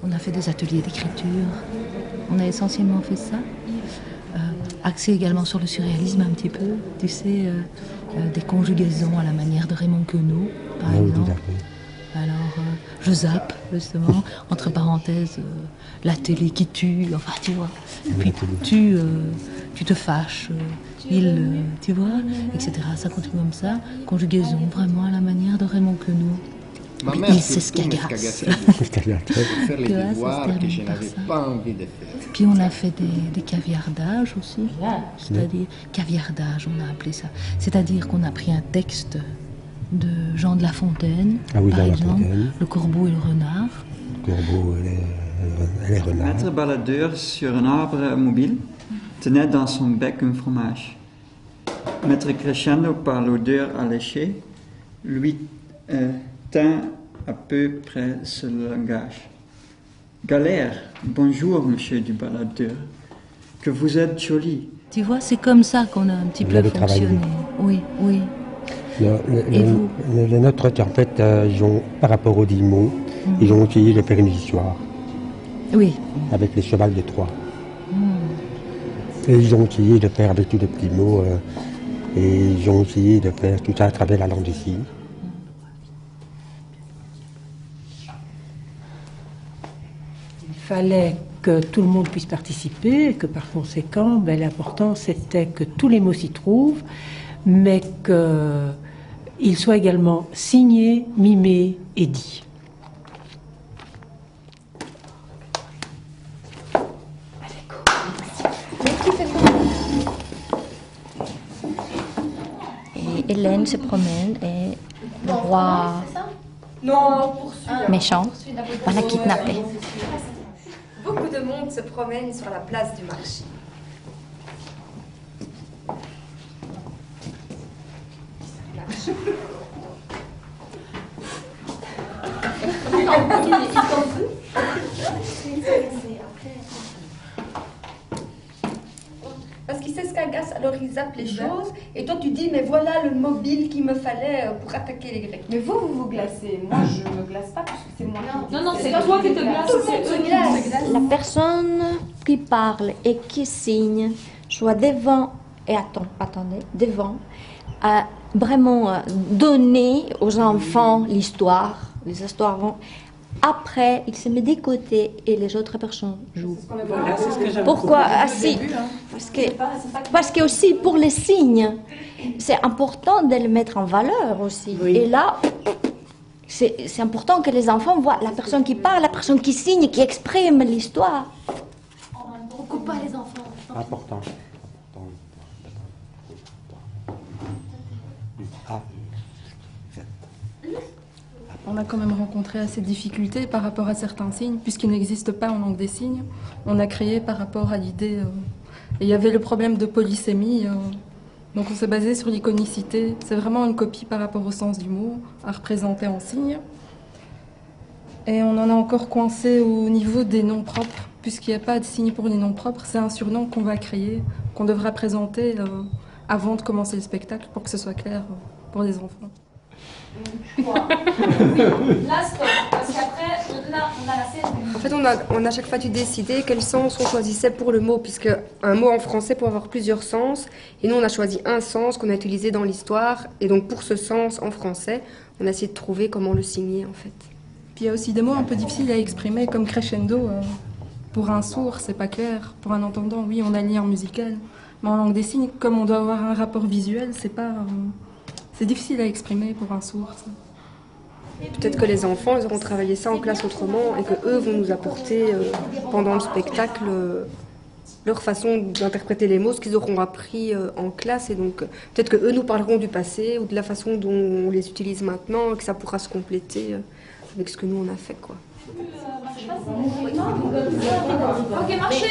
On a fait des ateliers d'écriture, on a essentiellement fait ça, axé également sur le surréalisme un petit peu, tu sais, des conjugaisons à la manière de Raymond Queneau, par exemple. Alors, je zappe, justement, entre parenthèses, la télé qui tue, enfin, tu vois. Et puis, tu te fâches, tu vois, etc. Ça continue comme ça, conjugaison vraiment à la manière de Raymond Queneau. Il s'escagasse. Puis on a fait des caviardages aussi, c'est-à-dire caviardage, on a appelé ça. C'est-à-dire qu'on a pris un texte de Jean de La Fontaine, par exemple, Le Corbeau et le Renard. Le Corbeau et les renards. Maître baladeur sur un arbre mobile tenait dans son bec un fromage. Maître crescendo par l'odeur alléchée lui tint à peu près ce langage. Galère, bonjour, monsieur du baladeur, que vous êtes joli. Tu vois, c'est comme ça qu'on a un petit peu fonctionné. Oui, oui. Les nôtres, en fait, par rapport aux 10 mots, ils ont essayé de faire une histoire. Oui. Avec les chevals de Troie. Et ils ont essayé de faire avec tous les petits mots, et ils ont essayé de faire tout ça à travers la langue des signes. Il fallait que tout le monde puisse participer et que par conséquent, l'important c'était que tous les mots s'y trouvent, mais qu'ils soient également signés, mimés et dits. Et Hélène se promène et le roi méchant va la kidnapper. Beaucoup de monde se promène sur la place du marché. Parce qu'il sait ce qu'agace, alors il zappe les choses, et toi tu dis, mais voilà le mobile qu'il me fallait pour attaquer les Grecs. Mais vous vous glacez, moi je me glace pas parce que c'est moi qui... Non, c'est toi qui te glaces, c'est eux qui se glacent. La personne qui parle et qui signe soit devant, et attendez, devant, vraiment donner aux enfants l'histoire, les histoires vont... Après, il se met des côtés et les autres personnes jouent. Voilà, c'est ce que j'avais Pourquoi parce que aussi pour les signes, c'est important de les mettre en valeur aussi. Oui. Et là, c'est important que les enfants voient la personne qui parle, la personne qui signe, qui exprime l'histoire. On coupe pas les enfants. Important. On a quand même rencontré assez de difficultés par rapport à certains signes, puisqu'ils n'existent pas en langue des signes. On a créé par rapport à l'idée... et il y avait le problème de polysémie, donc on s'est basé sur l'iconicité. C'est vraiment une copie par rapport au sens du mot, à représenter en signes. Et on en a encore coincé au niveau des noms propres, puisqu'il n'y a pas de signe pour les noms propres. C'est un surnom qu'on va créer, qu'on devra présenter avant de commencer le spectacle, pour que ce soit clair pour les enfants. Oui, là stop, parce qu'après, là, on a la scène. En fait, on a chaque fois dû décider quel sens on choisissait pour le mot, puisque un mot en français peut avoir plusieurs sens, et nous on a choisi un sens qu'on a utilisé dans l'histoire, et donc pour ce sens en français, on a essayé de trouver comment le signer en fait. Puis il y a aussi des mots un peu difficiles à exprimer, comme crescendo. Pour un sourd, c'est pas clair. Pour un entendant, oui, on a le lien musical. Mais en langue des signes, comme on doit avoir un rapport visuel, c'est pas... c'est difficile à exprimer pour un sourd, ça. Peut-être que les enfants, ils auront travaillé ça en classe autrement et que eux vont nous apporter pendant le spectacle leur façon d'interpréter les mots, ce qu'ils auront appris en classe. Et donc peut-être que eux nous parleront du passé ou de la façon dont on les utilise maintenant et que ça pourra se compléter avec ce que nous on a fait, quoi. Ok, marchez.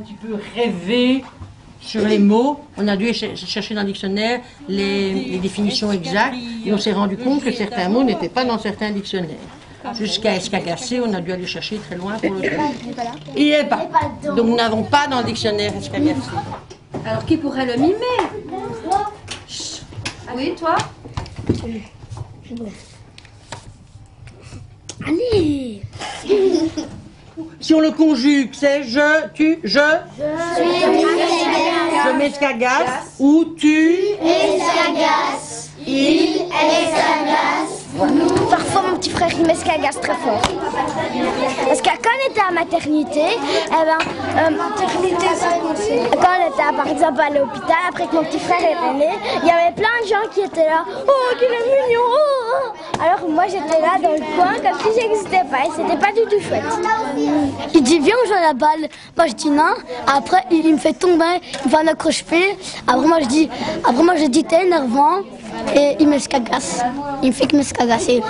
petit peu rêvé sur les mots. On a dû chercher dans le dictionnaire les définitions exactes et on s'est rendu compte que certains mots n'étaient pas dans certains dictionnaires. Jusqu'à escagacé, on a dû aller chercher très loin pour le trouver. Il n'est pas. Donc nous n'avons pas dans le dictionnaire escagacé. Alors qui pourrait le mimer? Oui, toi? Allez. Si on le conjugue, c'est je, tu, je m'escagasse, ou tu Escagasse. Il escagasse. Parfois, mon petit frère, il m'escagasse très fort. Parce que quand on était à maternité, quand on était, par exemple, à l'hôpital, après que mon petit frère est né, il y avait plein de gens qui étaient là. Oh, qu'il est mignon! Oh. Alors moi, j'étais là dans le coin, comme si j'existais pas, et c'était pas du tout chouette. Il dit, viens, on joue à la balle. Moi, je dis non. Après, il me fait tomber, il me fait un accroche-pied. Après, moi, je dis, t'es énervant. Et il m'escagasse. Il me fait que m'escagasser. Et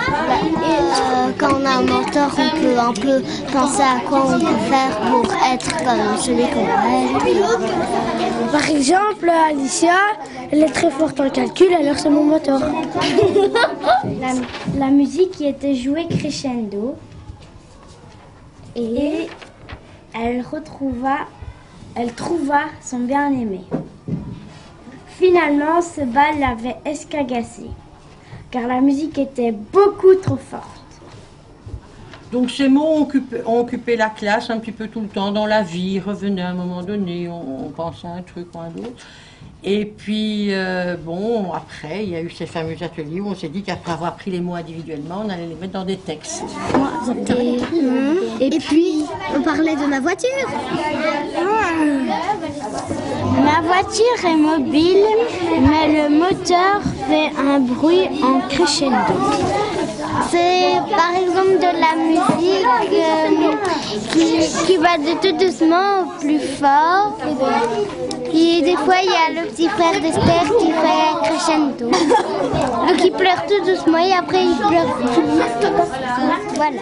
quand on a un mentor, on peut un peu penser à quoi on peut faire pour être comme celui qu'on va être. Par exemple, Alicia, elle est très forte en calcul, alors c'est mon mentor. La musique qui était jouée crescendo et elle trouva son bien-aimé. Finalement, ce bal l'avait escagassé, car la musique était beaucoup trop forte. Donc ces mots ont occupé la classe un petit peu tout le temps dans la vie, ils revenaient à un moment donné, on pensait à un truc ou à un autre. Et puis, bon, après, il y a eu ces fameux ateliers où on s'est dit qu'après avoir pris les mots individuellement, on allait les mettre dans des textes. Et puis, on parlait de ma voiture. Ma voiture est mobile, mais le moteur fait un bruit en crescendo. C'est par exemple de la musique qui va de tout doucement au plus fort. Et des fois, il y a le petit frère d'Esther qui fait crescendo. Donc il pleure tout doucement et après il pleure tout. Voilà.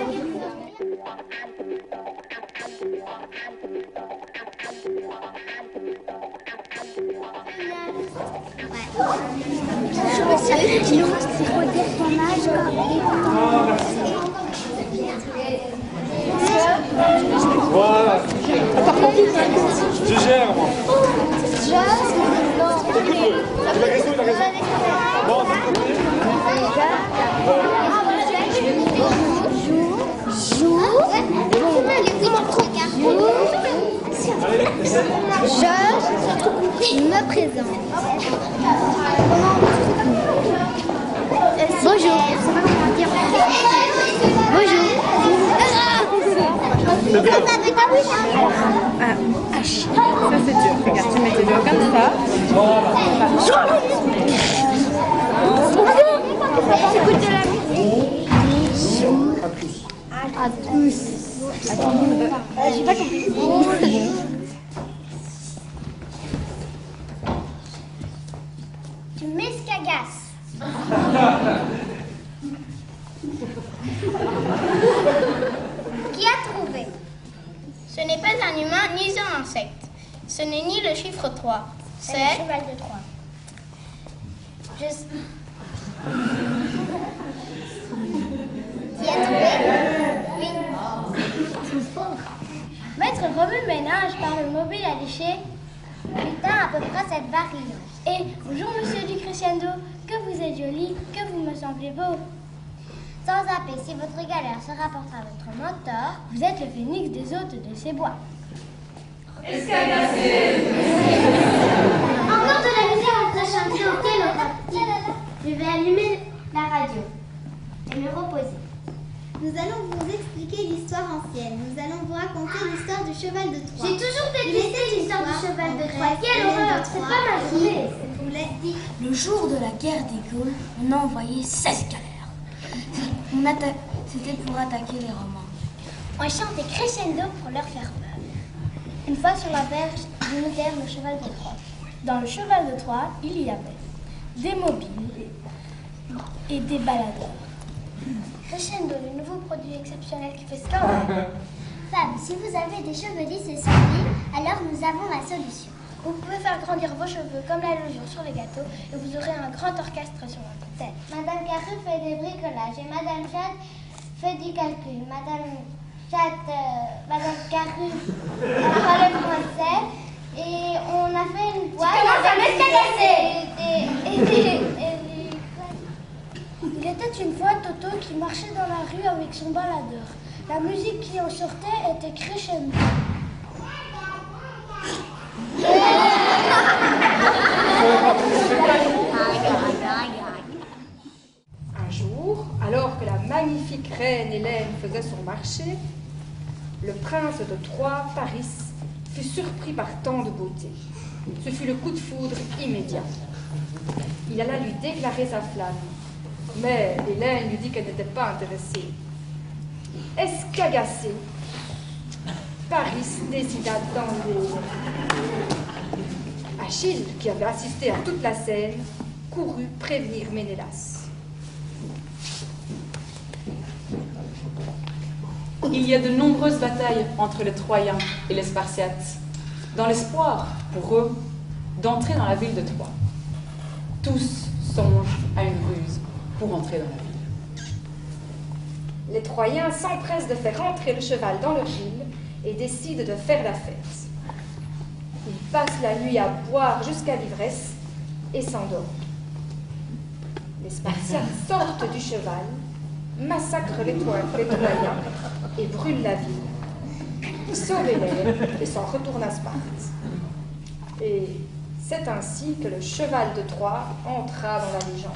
Il faut dire ton âge. Voilà. Je gère, moi. Il a raison, il a raison. Bon, Je me présente. Bonjour. Bonjour. Ça c'est dur. Regarde, tu mets tes doigts comme ça. Écoute de la musique. À tous. J'ai pas compris. Tu m'escagasses. Qui a trouvé? Ce n'est pas un humain ni un insecte. Ce n'est ni le chiffre 3. C'est le cheval de 3. Qui a trouvé? Oui. Maître Romain Ménage par le mobile à déchets. Putain, à peu près cette barille. Et bonjour monsieur du crescendo, que vous êtes joli, que vous me semblez beau. Sans zapper, si votre galère se rapporte à votre mentor, vous êtes le phénix des hôtes de ces bois. Escagassé. Encore de la musique en très chanter au téléphone. Je vais allumer la radio et me reposer. Nous allons vous expliquer l'histoire ancienne. Nous allons vous raconter l'histoire du cheval de Troie. J'ai toujours détesté l'histoire du cheval de Troie. Quelle horreur, c'est pas ma journée. Le jour de la guerre des Gaules, on a envoyé 16 galères. C'était pour attaquer les Romains. On chantait crescendo pour leur faire peur. Une fois sur la berge, nous mirent le cheval de Troie. Dans le cheval de Troie, il y avait des mobiles et des baladeurs. Crescendo, le nouveau produit exceptionnel qui fait scandale. Femmes, si vous avez des cheveux lisses et sans vie, alors nous avons la solution. Vous pouvez faire grandir vos cheveux comme la logion sur les gâteaux et vous aurez un grand orchestre sur votre tête. Madame Carré fait des bricolages et Madame Chatte fait du calcul. Madame Carré parle français et on a fait une boîte. Il était une fois Toto qui marchait dans la rue avec son baladeur. La musique qui en sortait était crescendo. Un jour, alors que la magnifique reine Hélène faisait son marché, le prince de Troie, Paris, fut surpris par tant de beauté. Ce fut le coup de foudre immédiat. Il alla lui déclarer sa flamme, mais Hélène lui dit qu'elle n'était pas intéressée. Est-ce qu'agacé, Paris décida d'enlever. Achille, qui avait assisté à toute la scène, courut prévenir Ménélas. Il y a de nombreuses batailles entre les Troyens et les Spartiates, dans l'espoir, pour eux, d'entrer dans la ville de Troie. Tous songent à une ruse pour entrer dans la ville. Les Troyens s'empressent de faire entrer le cheval dans leur ville et décident de faire la fête. Ils passent la nuit à boire jusqu'à l'ivresse et s'endorment. Les Spartiates sortent du cheval, massacrent les Troyens et brûlent la ville. Sauvent Hélène et s'en retournent à Sparte. Et c'est ainsi que le cheval de Troie entra dans la légende.